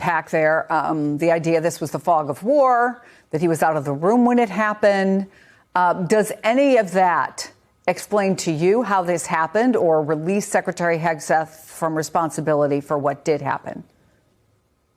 Hack there, the idea this was the fog of war, that he was out of the room when it happened. Does any of that explain to you how this happened or release Secretary Hegseth from responsibility for what did happen?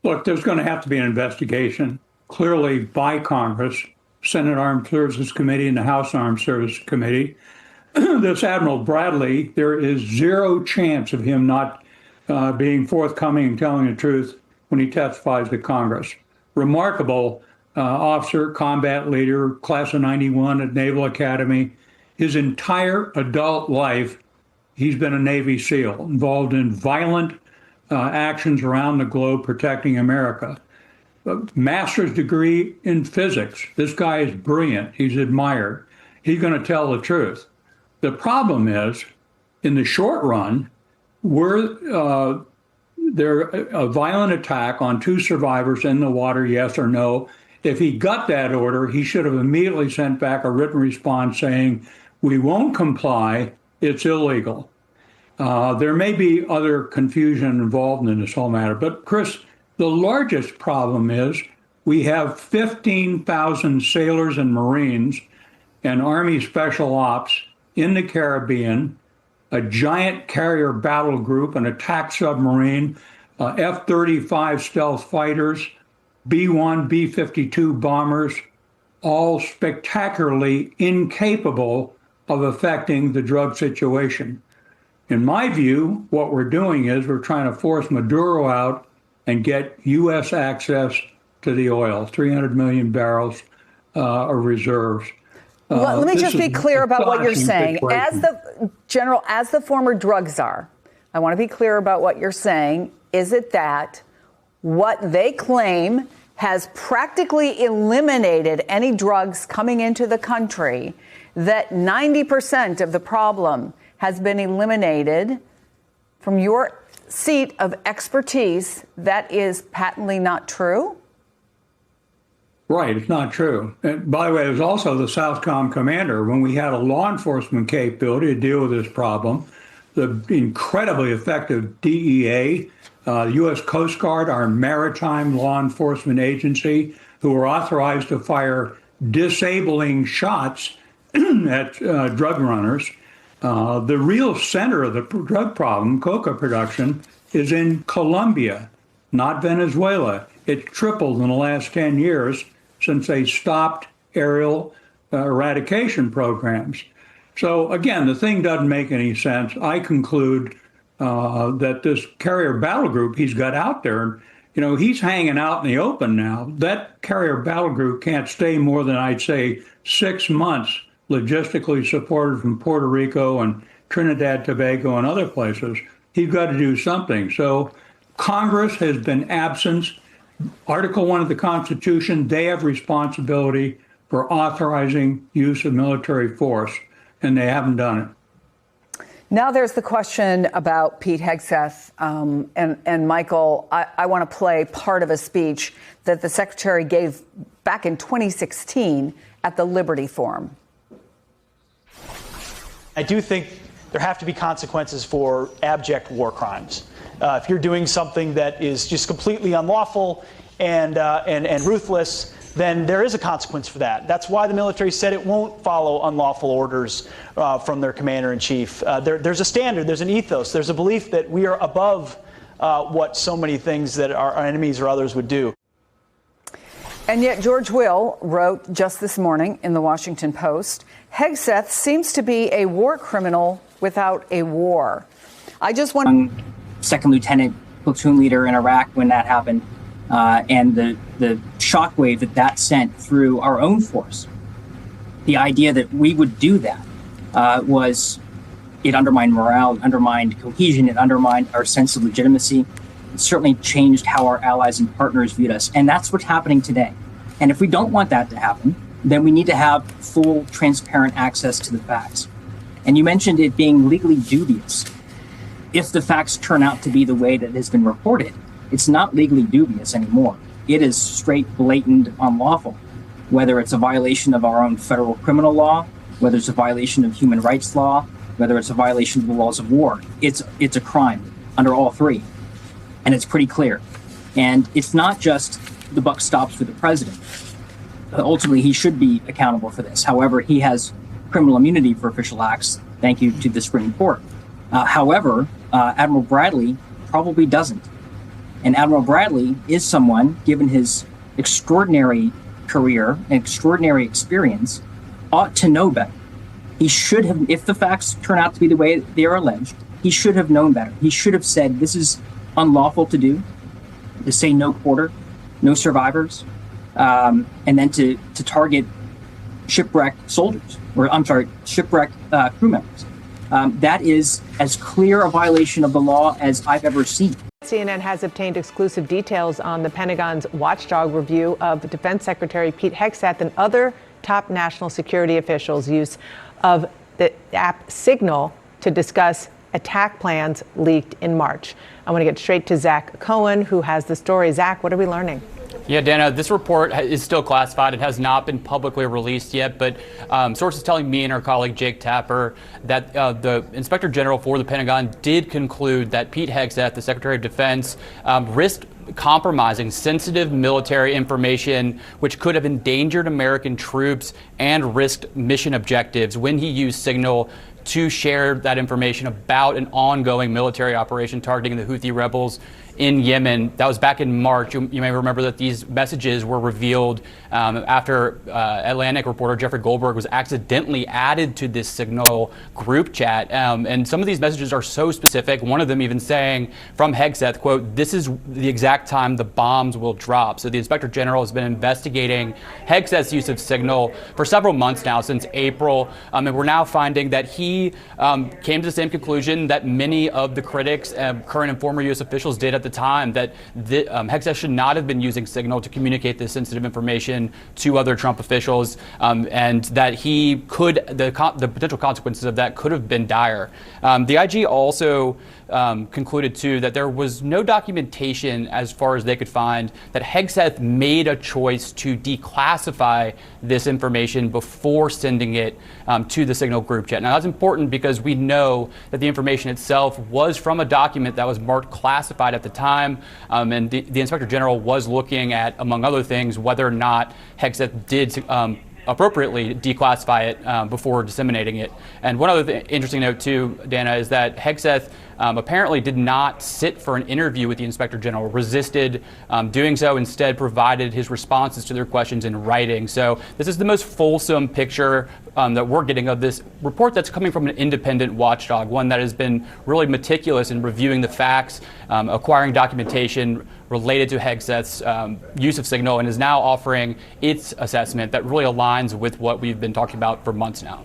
Look, there's going to have to be an investigation, clearly by Congress, Senate Armed Services Committee and the House Armed Services Committee. This Admiral Bradley, there is zero chance of him not being forthcoming and telling the truth when he testifies to Congress. Remarkable officer, combat leader, class of 91 at Naval Academy. His entire adult life, he's been a Navy SEAL, involved in violent actions around the globe protecting America. A master's degree in physics. This guy is brilliant. He's admired. He's going to tell the truth. The problem is, in the short run, there a violent attack on 2 survivors in the water, yes or no. If he got that order, he should have immediately sent back a written response saying, we won't comply, it's illegal. There may be other confusion involved in this whole matter. But Chris, the largest problem is we have 15,000 sailors and Marines and Army Special Ops in the Caribbean, a giant carrier battle group, an attack submarine, F-35 stealth fighters, B-1, B-52 bombers, all spectacularly incapable of affecting the drug situation. In my view, what we're doing is we're trying to force Maduro out and get U.S. access to the oil, 300 million barrels of reserves. Well, let me just be clear about what you're saying. As the former drug czar, I want to be clear about what you're saying. Is it that what they claim has practically eliminated any drugs coming into the country, that 90% of the problem has been eliminated from your seat of expertise? That is patently not true? Right, it's not true. And by the way, there's also the Southcom commander. When we had a law enforcement capability to deal with this problem, the incredibly effective DEA, U.S. Coast Guard, our maritime law enforcement agency, who were authorized to fire disabling shots at drug runners. The real center of the drug problem, coca production, is in Colombia, not Venezuela. It tripled in the last 10 years since they stopped aerial eradication programs. So again, the thing doesn't make any sense. I conclude that this carrier battle group he's got out there, you know, he's hanging out in the open now. That carrier battle group can't stay more than, I'd say, 6 months logistically supported from Puerto Rico and Trinidad, Tobago, and other places. He's got to do something. So Congress has been absent. Article 1 of the Constitution, they have responsibility for authorizing use of military force, and they haven't done it. Now there's the question about Pete Hegseth. And Michael, I want to play part of a speech that the Secretary gave back in 2016 at the Liberty Forum. I do think there have to be consequences for abject war crimes. If you're doing something that is just completely unlawful and ruthless, then there is a consequence for that. That's why the military said it won't follow unlawful orders from their commander-in-chief. There's a standard, there's an ethos, there's a belief that we are above what so many things that our enemies or others would do. And yet George Will wrote just this morning in the Washington Post, Hegseth seems to be a war criminal without a war. I just want... Second lieutenant, platoon leader in Iraq when that happened, and the shockwave that sent through our own force. The idea that we would do that it undermined morale, it undermined cohesion, it undermined our sense of legitimacy. It certainly changed how our allies and partners viewed us. And that's what's happening today. And if we don't want that to happen, then we need to have full, transparent access to the facts. And you mentioned it being legally dubious. If the facts turn out to be the way that has been reported, it's not legally dubious anymore. It is straight, blatant, unlawful, whether it's a violation of our own federal criminal law, whether it's a violation of human rights law, whether it's a violation of the laws of war. It's a crime under all three. And it's pretty clear. And it's not just the buck stops with the president. Ultimately, he should be accountable for this. However, he has criminal immunity for official acts, thank you to the Supreme Court. However, Admiral Bradley probably doesn't. And Admiral Bradley is someone, given his extraordinary career and extraordinary experience, ought to know better. He should have, if the facts turn out to be the way they are alleged, he should have known better. He should have said, this is unlawful to do, to say no quarter, no survivors, and then to target shipwrecked soldiers, or I'm sorry, shipwrecked crew members. That is as clear a violation of the law as I've ever seen. CNN has obtained exclusive details on the Pentagon's watchdog review of Defense Secretary Pete Hegseth and other top national security officials' use of the app Signal to discuss attack plans leaked in March. I want to get straight to Zach Cohen, who has the story. Zach, what are we learning? Yeah, Dana, this report is still classified. It has not been publicly released yet, but sources telling me and our colleague Jake Tapper that the Inspector General for the Pentagon did conclude that Pete Hegseth, the Secretary of Defense, risked compromising sensitive military information which could have endangered American troops and risked mission objectives when he used Signal to share that information about an ongoing military operation targeting the Houthi rebels in Yemen. That was back in March. You may remember that these messages were revealed after Atlantic reporter Jeffrey Goldberg was accidentally added to this Signal group chat. And some of these messages are so specific, one of them even saying from Hegseth, quote, "This is the exact time the bombs will drop." So the Inspector General has been investigating Hegseth's use of Signal for several months now, since April. And we're now finding that he came to the same conclusion that many of the critics, current and former U.S. officials did at the time, that Hegseth should not have been using Signal to communicate this sensitive information to other Trump officials, and that he could, the potential consequences of that could have been dire. The IG also concluded, too, that there was no documentation, as far as they could find, that Hegseth made a choice to declassify this information before sending it to the Signal group chat. Now, that's important because we know that the information itself was from a document that was marked classified at the time, and the Inspector General was looking at, among other things, whether or not Hegseth did appropriately declassify it before disseminating it. And one other interesting note, too, Dana, is that Hegseth apparently did not sit for an interview with the Inspector General, resisted doing so, instead provided his responses to their questions in writing. So this is the most fulsome picture that we're getting of this report that's coming from an independent watchdog, one that has been really meticulous in reviewing the facts, acquiring documentation related to Hegseth's use of Signal, and is now offering its assessment that really aligns with what we've been talking about for months now.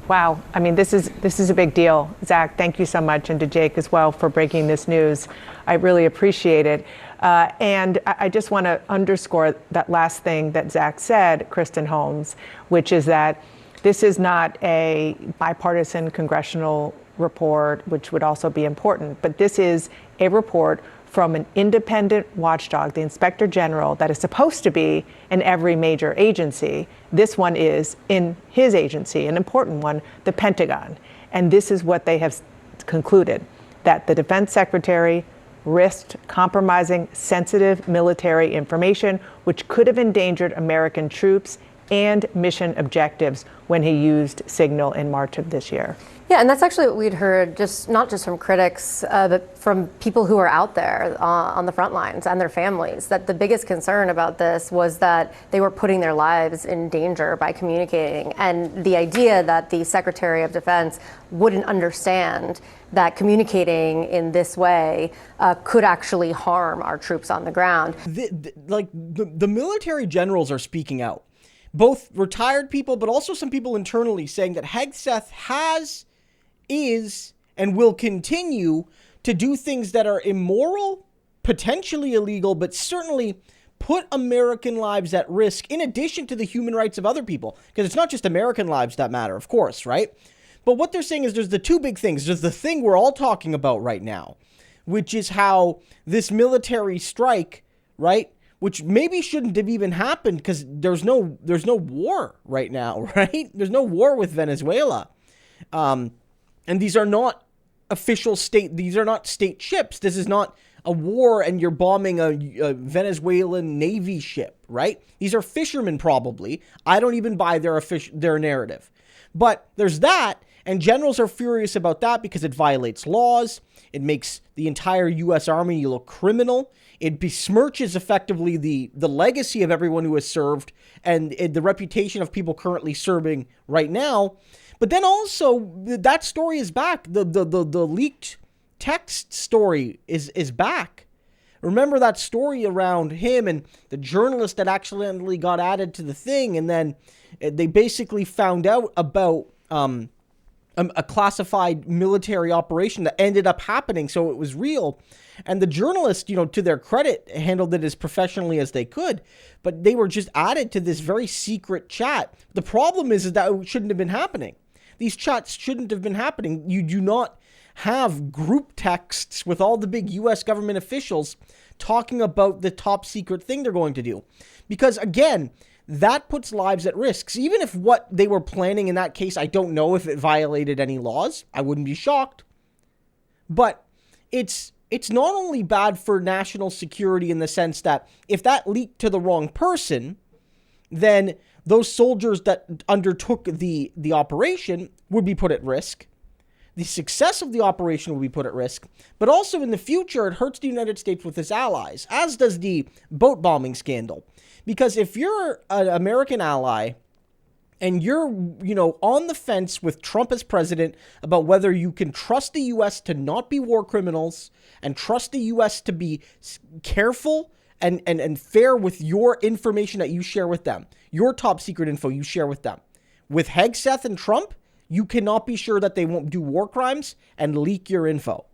Wow. I mean, this is a big deal. Zach, thank you so much, and to Jake as well for breaking this news. I really appreciate it. And I just want to underscore that last thing that Zach said, Kristen Holmes, which is that this is not a bipartisan congressional report, which would also be important, but this is a report from an independent watchdog, the Inspector General, that is supposed to be in every major agency. This one is in his agency, an important one, the Pentagon. And this is what they have concluded, that the Defense Secretary risked compromising sensitive military information, which could have endangered American troops and mission objectives when he used Signal in March of this year. Yeah, and that's actually what we'd heard, not just from critics, but from people who are out there on the front lines and their families, that the biggest concern about this was that they were putting their lives in danger by communicating. And the idea that the Secretary of Defense wouldn't understand that communicating in this way could actually harm our troops on the ground. The military generals are speaking out. Both retired people, but also some people internally, saying that Hegseth is, and will continue to do things that are immoral, potentially illegal, but certainly put American lives at risk, in addition to the human rights of other people. Because it's not just American lives that matter, of course, right? But what they're saying is there's the two big things. There's the thing we're all talking about right now, which is how this military strike, right, which maybe shouldn't have even happened because there's no war right now, right? There's no war with Venezuela. And these are not official state, these are not state ships. This is not a war and you're bombing a Venezuelan Navy ship, right? These are fishermen probably. I don't even buy their narrative. But there's that, and generals are furious about that because it violates laws. It makes the entire U.S. Army look criminal. It besmirches effectively the legacy of everyone who has served and the reputation of people currently serving right now. But then also, that story is back. The leaked text story is back. Remember that story around him and the journalist that accidentally got added to the thing, and then they basically found out about a classified military operation that ended up happening, so it was real. And the journalist, to their credit, handled it as professionally as they could, but they were just added to this very secret chat. The problem is that it shouldn't have been happening. These chats shouldn't have been happening. You do not have group texts with all the big U.S. government officials talking about the top secret thing they're going to do. Because, again, that puts lives at risk. Even if what they were planning in that case, I don't know if it violated any laws. I wouldn't be shocked. But it's not only bad for national security in the sense that if that leaked to the wrong person, then those soldiers that undertook the operation would be put at risk. The success of the operation will be put at risk, but also in the future, it hurts the United States with its allies, as does the boat bombing scandal. Because if you're an American ally and you're, on the fence with Trump as president about whether you can trust the U.S. to not be war criminals and trust the U.S. to be careful and fair with your information that you share with them, your top secret info you share with them. With Hegseth and Trump, you cannot be sure that they won't do war crimes and leak your info.